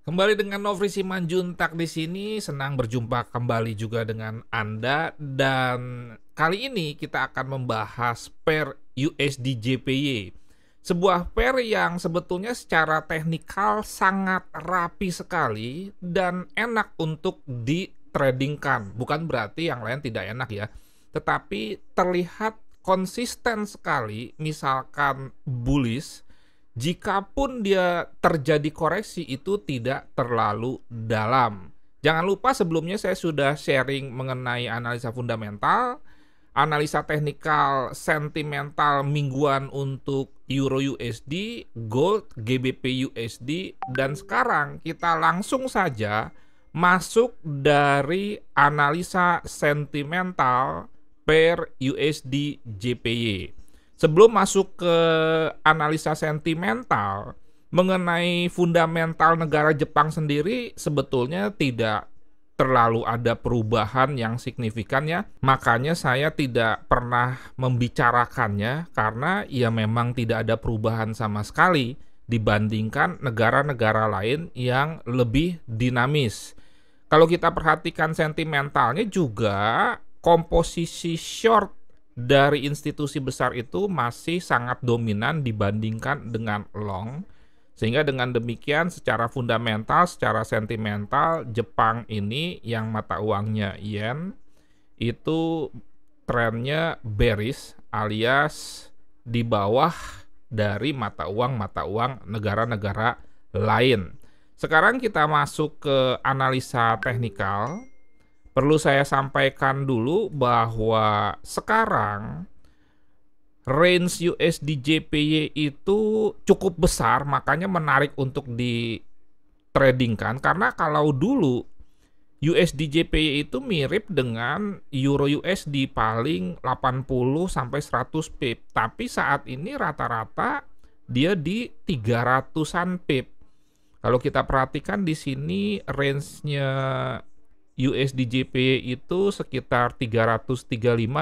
Kembali dengan Nofri Simanjuntak di sini, senang berjumpa kembali juga dengan Anda dan kali ini kita akan membahas pair USD JPY. Sebuah pair yang sebetulnya secara teknikal sangat rapi sekali dan enak untuk ditradingkan. Bukan berarti yang lain tidak enak ya, tetapi terlihat konsisten sekali, misalkan bullish. Jikapun dia terjadi koreksi itu tidak terlalu dalam. Jangan lupa sebelumnya saya sudah sharing mengenai analisa fundamental, analisa teknikal sentimental mingguan untuk Euro USD, Gold, GBP USD, dan sekarang kita langsung saja masuk dari analisa sentimental pair USD JPY. Sebelum masuk ke analisa sentimental, mengenai fundamental negara Jepang sendiri sebetulnya tidak terlalu ada perubahan yang signifikan ya. Makanya saya tidak pernah membicarakannya karena ya memang tidak ada perubahan sama sekali dibandingkan negara-negara lain yang lebih dinamis. Kalau kita perhatikan sentimentalnya juga komposisi short dari institusi besar itu masih sangat dominan dibandingkan dengan long. Sehingga dengan demikian secara fundamental, secara sentimental, Jepang ini yang mata uangnya yen itu trennya bearish alias di bawah dari mata uang negara-negara lain. Sekarang kita masuk ke analisa teknikal. Perlu saya sampaikan dulu bahwa sekarang range USD JPY itu cukup besar, makanya menarik untuk ditradingkan. Karena kalau dulu USD JPY itu mirip dengan Euro USD paling 80-100 pip. Tapi saat ini rata-rata dia di 300-an pip. Kalau kita perhatikan di sini range-nya USD JPY itu sekitar 335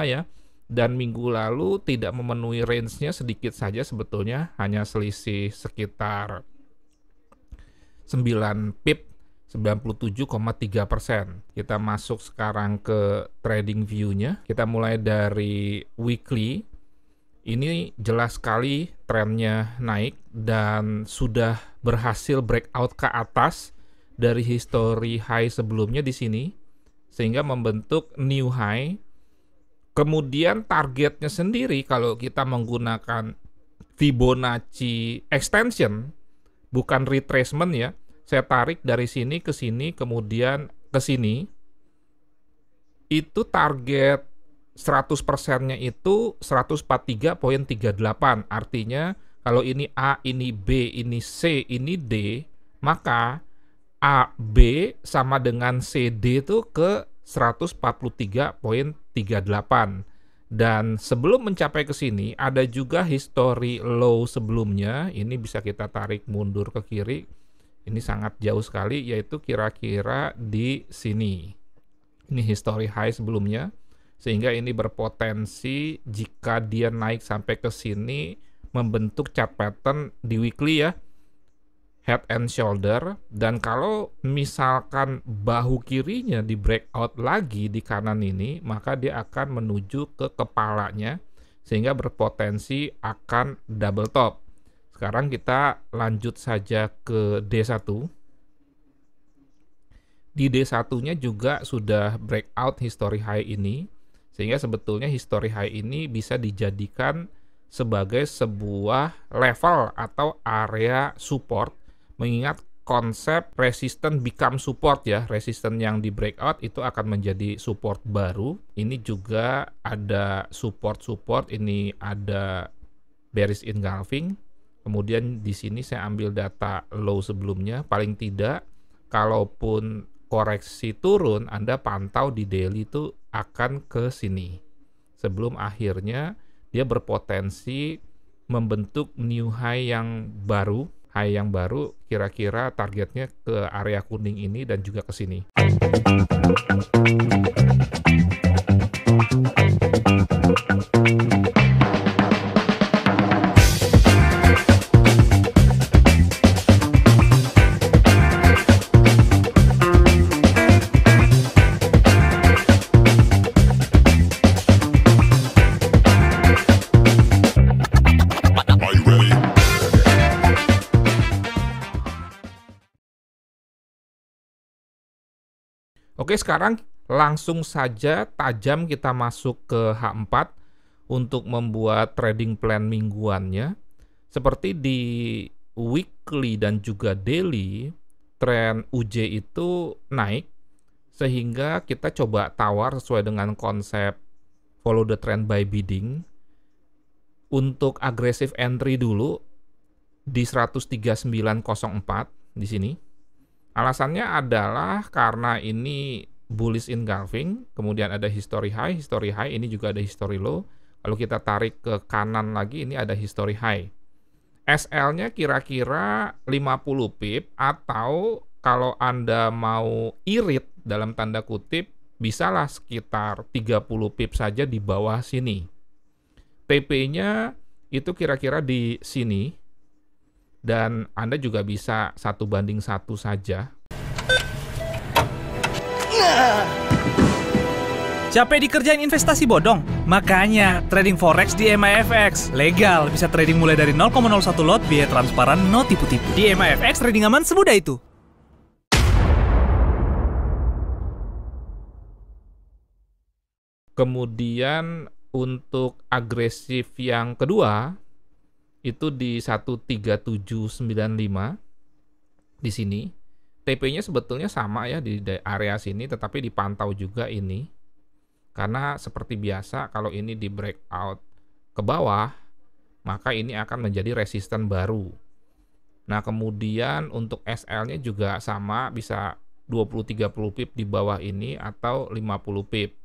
ya, dan minggu lalu tidak memenuhi range-nya sedikit saja sebetulnya, hanya selisih sekitar 9 pip, 97,3%. Kita masuk sekarang ke trading view-nya. Kita mulai dari weekly. Ini jelas sekali trennya naik dan sudah berhasil breakout ke atas dari history high sebelumnya di sini, sehingga membentuk new high. Kemudian targetnya sendiri kalau kita menggunakan Fibonacci extension, bukan retracement ya, saya tarik dari sini ke sini, kemudian ke sini, itu target 100%-nya itu 143,38. Artinya kalau ini A, ini B, ini C, ini D, maka A, B sama dengan CD itu ke 143,38. Dan sebelum mencapai ke sini, ada juga history low sebelumnya. Ini bisa kita tarik mundur ke kiri. Ini sangat jauh sekali, yaitu kira-kira di sini. Ini history high sebelumnya. Sehingga ini berpotensi jika dia naik sampai ke sini, membentuk chart pattern di weekly ya, head and shoulder. Dan kalau misalkan bahu kirinya di breakout lagi di kanan ini, maka dia akan menuju ke kepalanya sehingga berpotensi akan double top. Sekarang kita lanjut saja ke D1. Di D1-nya juga sudah breakout history high ini, sehingga sebetulnya history high ini bisa dijadikan sebagai sebuah level atau area support. Mengingat konsep resisten become support ya, resisten yang di breakout itu akan menjadi support baru. Ini juga ada support, ini ada bearish engulfing. Kemudian di sini saya ambil data low sebelumnya, paling tidak kalaupun koreksi turun, Anda pantau di daily itu akan ke sini. Sebelum akhirnya dia berpotensi membentuk new high yang baru. High yang baru kira-kira targetnya ke area kuning ini dan juga ke sini. Oke, sekarang langsung saja tajam kita masuk ke H4 untuk membuat trading plan mingguannya. Seperti di weekly dan juga daily, tren UJ itu naik, sehingga kita coba tawar sesuai dengan konsep follow the trend by bidding. Untuk aggressive entry dulu di 139.04 di sini. Alasannya adalah karena ini bullish engulfing, kemudian ada history high ini juga ada history low. Kalau kita tarik ke kanan lagi, ini ada history high. SL-nya kira-kira 50 pip, atau kalau Anda mau irit dalam tanda kutip, bisalah sekitar 30 pip saja di bawah sini. TP-nya itu kira-kira di sini, dan Anda juga bisa 1:1 saja. Capek dikerjain investasi bodong? Makanya, trading forex di MIFX. Legal, bisa trading mulai dari 0,01 lot, biaya transparan, no tipu-tipu. Di MIFX, trading aman semudah itu. Kemudian untuk agresif yang kedua, itu di 13795 di sini. TP-nya sebetulnya sama ya di area sini, tetapi dipantau juga ini. Karena seperti biasa, kalau ini di breakout ke bawah, maka ini akan menjadi resisten baru. Nah, kemudian untuk SL-nya juga sama, bisa 20-30 pip di bawah ini atau 50 pip.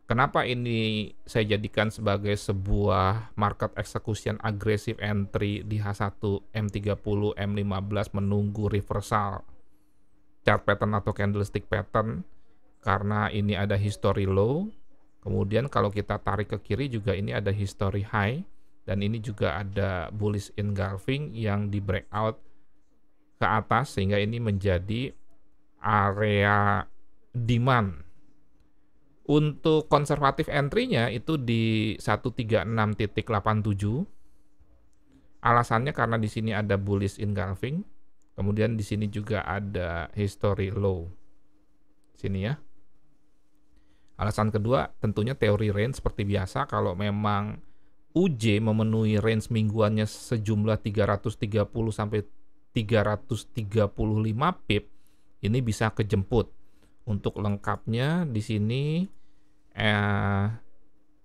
Kenapa ini saya jadikan sebagai sebuah market execution aggressive entry di H1, M30, M15 menunggu reversal chart pattern atau candlestick pattern, karena ini ada history low. Kemudian kalau kita tarik ke kiri juga ini ada history high, dan ini juga ada bullish engulfing yang di breakout ke atas, sehingga ini menjadi area demand. Untuk konservatif entry-nya itu di 136.87. Alasannya karena di sini ada bullish engulfing, kemudian di sini juga ada history low. Sini ya. Alasan kedua tentunya teori range seperti biasa. Kalau memang UJ memenuhi range mingguannya sejumlah 330 sampai 335 pip, ini bisa kejemput. Untuk lengkapnya di sini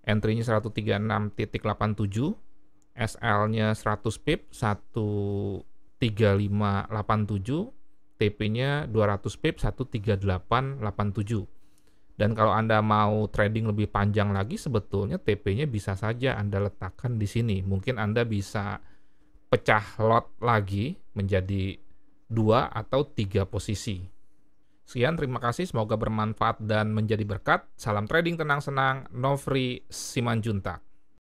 entry-nya 136.87, SL-nya 100 pip 13587, TP-nya 200 pip 13887. Dan kalau Anda mau trading lebih panjang lagi, sebetulnya TP-nya bisa saja Anda letakkan di sini. Mungkin Anda bisa pecah lot lagi menjadi 2 atau 3 posisi. Sekian, terima kasih, semoga bermanfaat dan menjadi berkat. Salam trading tenang senang, Nofri Simanjuntak.